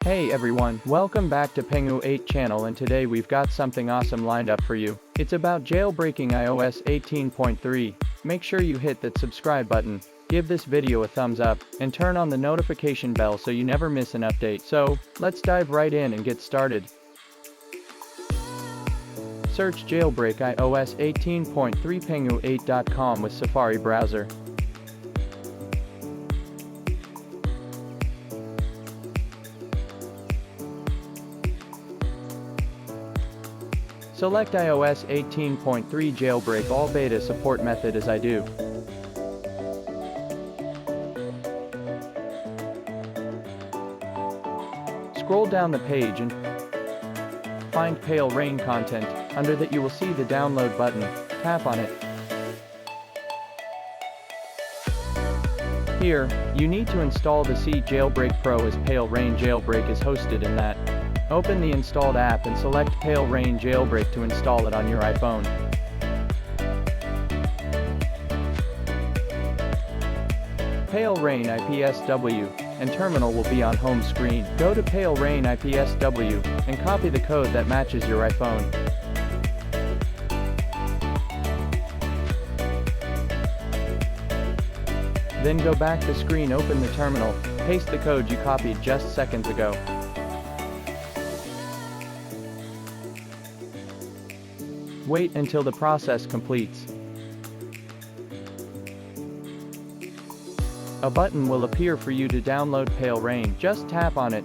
Hey everyone, welcome back to Pengu 8 channel, and today we've got something awesome lined up for you. It's about jailbreaking iOS 18.3. Make sure you hit that subscribe button, give this video a thumbs up, and turn on the notification bell so you never miss an update. So, let's dive right in and get started. Search jailbreak iOS 18.3 pengu8.com with Safari browser. Select iOS 18.3 jailbreak all beta support method as I do. Scroll down the page and find Pale Rain content. Under that you will see the download button. Tap on it. Here, you need to install the C Jailbreak Pro as Pale Rain Jailbreak is hosted in that. Open the installed app and select Pale Rain Jailbreak to install it on your iPhone. Pale Rain IPSW and terminal will be on home screen. Go to Pale Rain IPSW and copy the code that matches your iPhone. Then go back to screen, open the terminal, paste the code you copied just seconds ago. Wait until the process completes. A button will appear for you to download Pale Rain. Just tap on it.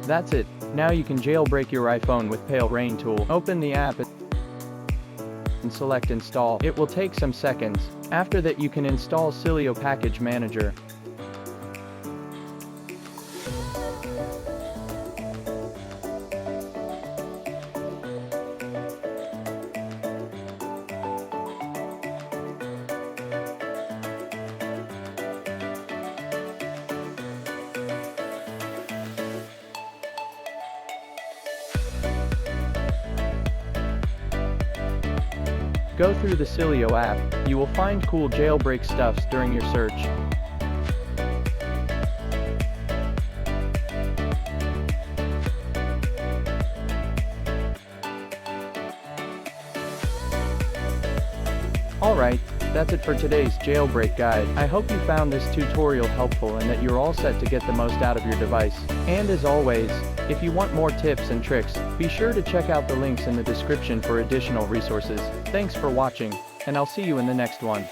That's it. Now you can jailbreak your iPhone with Pale Rain tool. Open the app and select install. It will take some seconds. After that you can install Cilio Package Manager. Go through the Cilio app. You will find cool jailbreak stuffs during your search. Alright, that's it for today's jailbreak guide. I hope you found this tutorial helpful and that you're all set to get the most out of your device. And as always, if you want more tips and tricks, be sure to check out the links in the description for additional resources. Thanks for watching, and I'll see you in the next one.